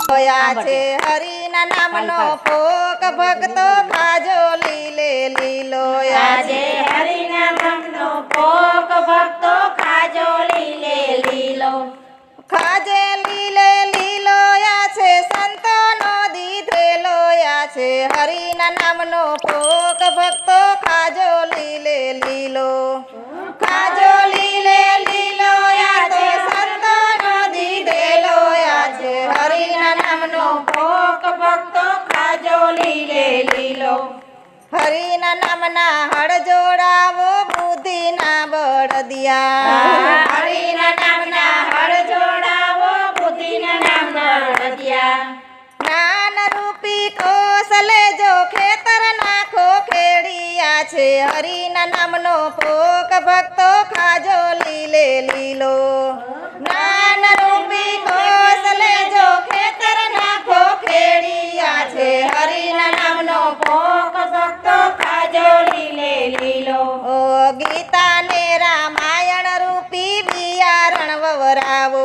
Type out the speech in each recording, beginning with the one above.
જોયા છે હરિના નામનો ભોગ ભક્તો ખાજો લીલે લીલો આજે હરિના નામનો ભોગ ભક્તો ખાજો લીલે લીલો ખાજે લીલે લીલો યા છે સંતોનો દીધેલો યા છે હરિના નામનો ભોગ ભક્તો ખાજો લીલે લીલો ખાજો લીલે લીલો યા છે સંતોનો દીધેલો યા છે હરિના નામનો ભોગ ભક્તો ખાજો લીલે લીલો હરિના નામના હળ જોડાવો બુદ્ધિના બળદિયા હરિના નામના હળ જોડાવો બુદ્ધિના નામના હળદિયા જ્ઞાન રૂપી કૌશલે જો ખેતર નાખો ખેડિયા છે હરિના નામનો ભોગ ભક્તો ખાજો લીલે લીલો જ્ઞાન રૂપી કૌશલે જો ખેતર નાખો ખેડિયા છે હરિના નામનો ભોગ ભક્તો ખાજો લીલે લીલો ઓ ગીતા ને રામાયણ રૂપી બિયારણ વવરાવો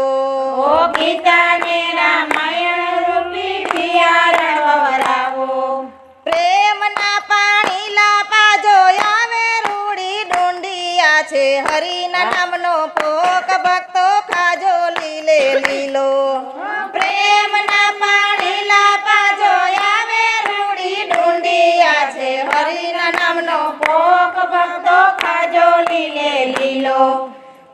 ઓ ગીતા ને રામાયણ રૂપી બિયારણ વવરાવો પ્રેમના પાણી લાપાજો આવે રૂડી ડુંડિયા છે હરિના નામનો ભોગ ભક્તો ખાજો લીલે લીલો પ્રેમના પાણી લાપાજો આવે રૂડી ડુંડિયા છે હરિના નામનો ભોગ ભક્તો ખાજો લીલે લીલો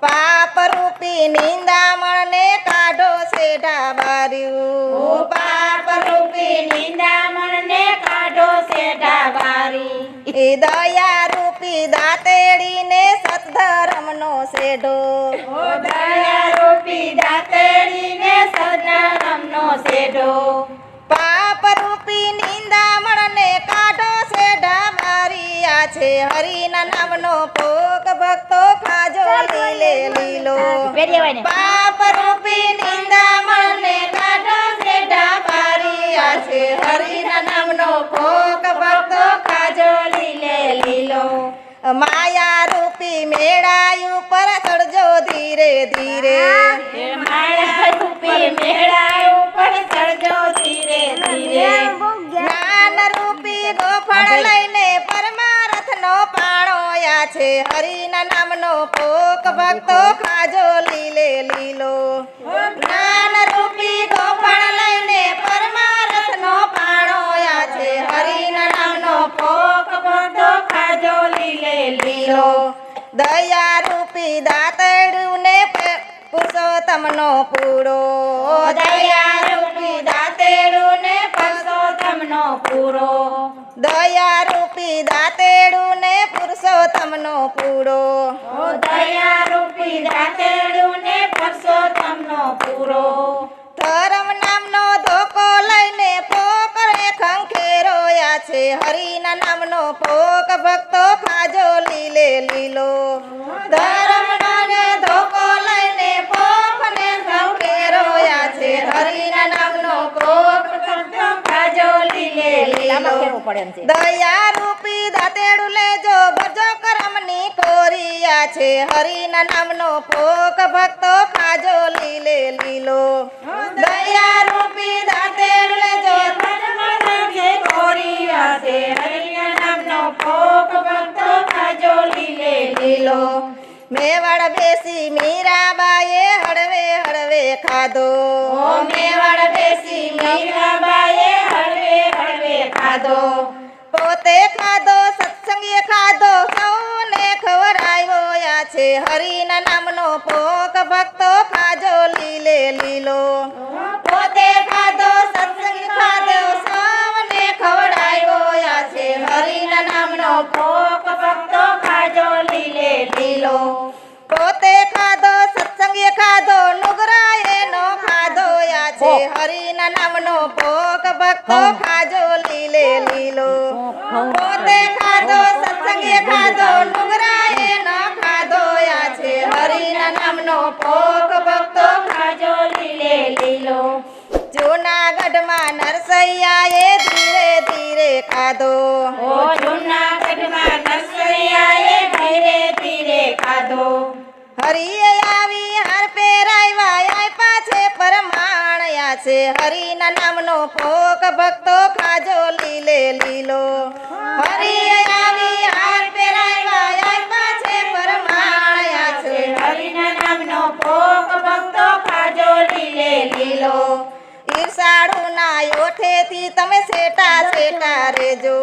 પાપ રૂપી નિંદામણને કાઢો સેઢા બાર્યું પાપ રૂપી નિંદામણને કાઢો સેઢા બારી એ દયા રૂપી દાતેડીને સત્ધર્મનો સેઢો ઓ દયા રૂપી દાતેડીને સદધર્મનો સેઢો પાપ રૂપી નિંદામણને કાઢો સેઢા બારિયા છે હરિના નામનો ભોગ ભક્તો ખાજો લીલે લીલો પાપ રૂપી નિંદામણને કાઢો સેઢા બારિયા છે હરિના નામનો ભોગ ભક્તો ખાજો લીલે લીલો માયા રૂપી મેળાયું પર ચડજો ધીરે ધીરે માયા રૂપી મેળા ઉપર ચડજો ધીરે ધીરે જ્ઞાન રૂપી ગોફળ લઈને પરમારથનો પાણો યા છે હરિના નામનો ભોગ ભક્તો ખાજો લીલે લીલો જ્ઞાન રૂપી ગોફળ લઈને પરમારથનો પાણો યા છે હરિના નામનો ભોગ ભક્તો ખાજો લીલે લીલો દયા રૂપી દાતડું ને પુરુષોત્તમનો પૂરો દયા રૂપી દાતેડું ને પુરુષોત્તમનો પૂરો દયા રૂપી દાતેડું ને પુરુષોત્તમનો પૂરો ઓ દયા રૂપી દાતેડું ને પુરુષોત્તમનો પૂરો ધર્મ નામનો ધોકો લઈને પોકરે ખંખેરો યા છે હરિના નામનો ભોગ ભક્તો ખાજો લીલે લીલો ધર્મ નામે ધોકો લઈને પોકને ખંખેરો યા છે હરિના નામનો ભોગ ભક્તો ખાજો લીલે લીલો દયા રૂપી દાતેડું લેજો ભજો કરમની કોરિયા છે હરિના નામનો ભોગ ભક્તો ખાજો લીલે લીલો દયા રૂપી દાતેડું લેજો કોરિયા છે હરિના નામનો ભોગ ભક્તો ખાજો લીલે લીલો મેવાડ બેસી મીરાબાએ હળવે હળવે ખાધો ઓ મેવાડ બેસી મીરાબાએ હળવે હળવે ખાધો પોતે ખાધો સત્સંગીએ ખાધો સૌને ખવડાવ્યો યા છે હરિના નામનો ભોગ ભક્તો ખાજો લીલે લીલો પોતે ખાધો સત્સંગી ખાધો સૌને ખવડાવ્યો યા છે હરિના નામનો ભોગ ભક્તો ખાજો લીલે લીલો પોતે ખાધો સત્સંગીએ ખાધો નુગરાએ નો ખાધો યા છે હરિના નામનો ભોગ ભક્તો ખાજો લીલે લીલો પોતે ખાધો સત્સંગીએ ખાધો નુગરાએ નો ખાધો યા છે હરિના નામનો ભોગ ભક્તો ખાજો લીલે લીલો જૂનાગઢમાં નરસૈયાએ ધીરે ધીરે ખાધો ઓ જૂનાગઢમાં નરસૈયાએ ધીરે ધીરે ખાધો હરિએ આવી હાર પહેરાવ્યા આપ્યા છે પરમાણ્યા છે હરિના નામનો ભોગ ભક્તો ખાજો લીલે લીલો હરિ આવી હાર પહેરાવ્યા આપ્યા છે પરમાણ્યા છે હરિના નામનો ભોગ ભક્તો ખાજો લીલે લીલો ઈર્ષાળુના ઓઠેથી તમે સેટા સેટા રેજો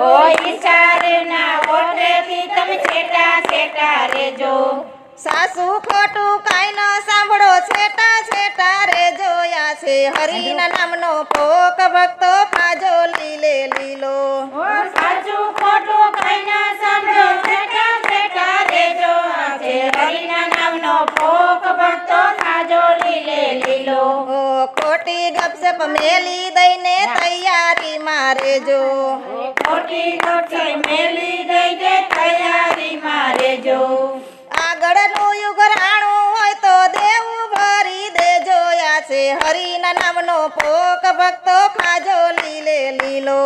ઓ ઈશારના ઓઠેથી તમે છેટા છેટા રેજો સાસુ ખોટું કાંઈ ન સાંભળો છેટા છેટા રેજો યા છે હરિના નામનો ભોગ ભક્તો ખાજો લીલે લીલો ઓ સાચું ખોટું કઈ ના સાંભળો છેટા છેટા રેજો આજે હરિના નામનો ભોગ ભક્તો ખાજો લીલે લીલો ઓ ખોટી ગપસપ મેલી દઈને તૈયારી મારેજો ખોટી ખોટી મેલી દઈ દે તૈયારી મારેજો આગળનું યુગ રાણું હોય તો દેવું ભરી દેજો યા છે હરિના નામનો ભોગ ભક્તો ખાજો લીલે લીલો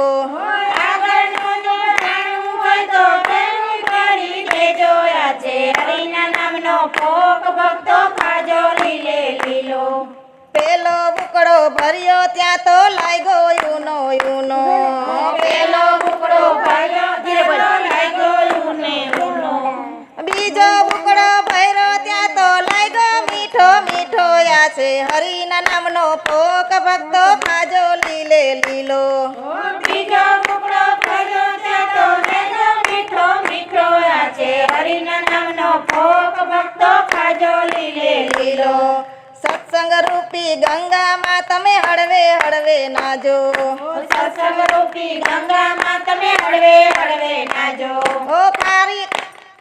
આગળનું જો જાણવું હોય તો પ્રેમ કરી દેજો આજે હરિના નામનો ભોગ ભક્તો ખાજો લીલે લીલો પેલો બુકડો ભર્યો ત્યાં તો લાગ્યો યુનો યુનો પેલો બુકડો ભર્યો તેલો લાગ્યો યુને યુનો બીજો બુકડો ભર્યો ત્યાં તો લાગ્યો મીઠો મીઠો યા છે હરિના નામનો ભોગ ભક્તો ખાજો લીલે લીલો બીજો બુકડો ભર્યો તેલો લાગ્યો મીઠો મીઠો આજે હરિના નામનો ભોગ ભક્તો ખાજો લીલે લીલો સત્સંગ રૂપી ગંગામાં તમે હળવે હળવે નાજો સત્સંગ રૂપી ગંગામાં તમે હળવે હળવે નાજો ઓ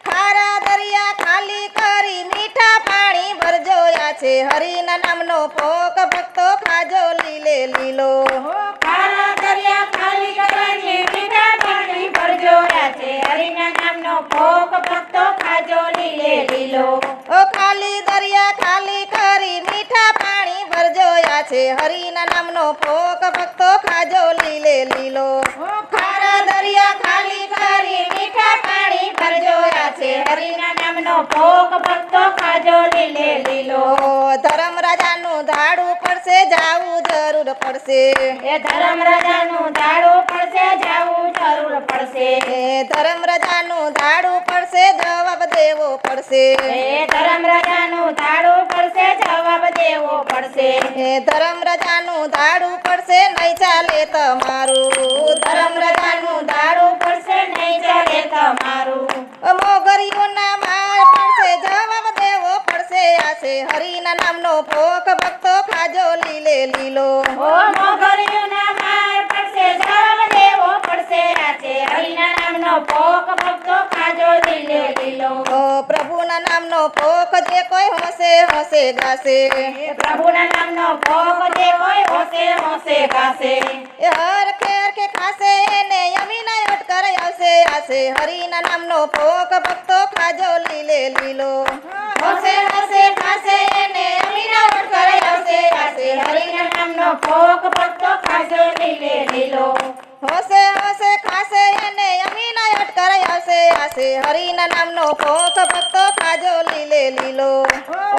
ખારા દરિયા ખાલી કરી મીઠા પાણી ભરજો યા છે હરિના નામનો ભોગ ભક્તો ખાજો લીલે લીલો ખારા દરિયા ખાલી કરીને મીઠા પાણી ભરજો આજે હરિના નામનો ભોગ ભક્તો ખાજો લીલે લીલો ઓ ખાલી દરિયા ખાલી કરી મીઠા પાણી ભરજો યા છે હરિના નામનો ભોગ ભક્તો ખાજો લીલે લીલો ખારા દરિયા ખાલી કરી મીઠા પાણી ભરજો યા છે હરિના નામનો ભોગ ભક્તો ખાજો લીલે લીલો ઓ ધર્મ રાજાનું ધાડું પડશે જાવું જરૂર પડશે એ ધર્મ રાજાનું દાડો પડશે જાવું જરૂર પડશે એ ધર્મ રાજાનું ધાડું પડશે જવાબ દેવો પડશે એ ધર્મ રાજાનું દાડો પડશે જવાબ દેવો પડશે એ ધર્મ રાજાનું ધાડું પડશે નહીં ચાલે તમારું ધર્મ રાજાનું દાડો પડશે નહીં ચાલે તમારું મોગરીઓના માર પડશે જવાબ દેવો પડશે આશે હરિના નામનો ભોગ ભક્તો ખાજો લીલે લીલો ઓ મોગરીઓના માર પડશે જવાબ દેવો પડશે આજે હરિના નામનો ભોગ ભક્તો ખાજો લીલે લીલો ઓ પ્રભુના નામનો ભોગ જે કોઈ હોશે હોશે ગાશે એ પ્રભુના નામનો ભોગ જે કોઈ હોશે હોશે ગાશે એ હર ખેર કે ખાશે એને અવિનય અટકર આવશે આશે હરિના નામનો ભોગ ભક્તો ખાજો લીલે લીલો હોશે હોશે ખાશે એને અમીના વટકરે આવશે આશે હરિના નામનો ભોગ ભક્તો ખાજો લીલે લીલો હોશે હોશે ખાશે એને અવિનય અટકર આવશે આશે હરિના નામનો ભોગ ભક્તો ખાજો લીલે લીલો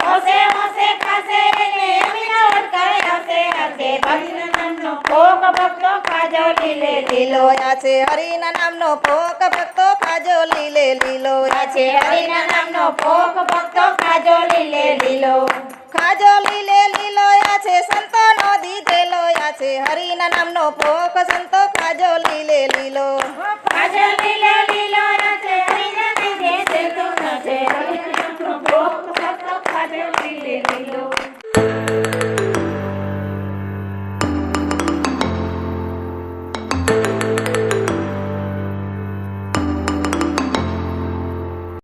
હોશે હોશે ખાશે એને અમીના વટકરે આવશે આશે હરિના નામનો ભોગ ભક્તો ખાજો લીલે લીલો આશે હરિના નામનો ભોગ ભક્તો ખાજો લીલે લીલો આશે હરિના નામનો ભોગ ભક્તો ખાજો લીલે લીલો ખાજો લીલે લીલો આછે સંતોનો દીધેલો આછે હરિના નામનો ભોગ સંતો ખાજો લીલે લીલો ખાજો લીલે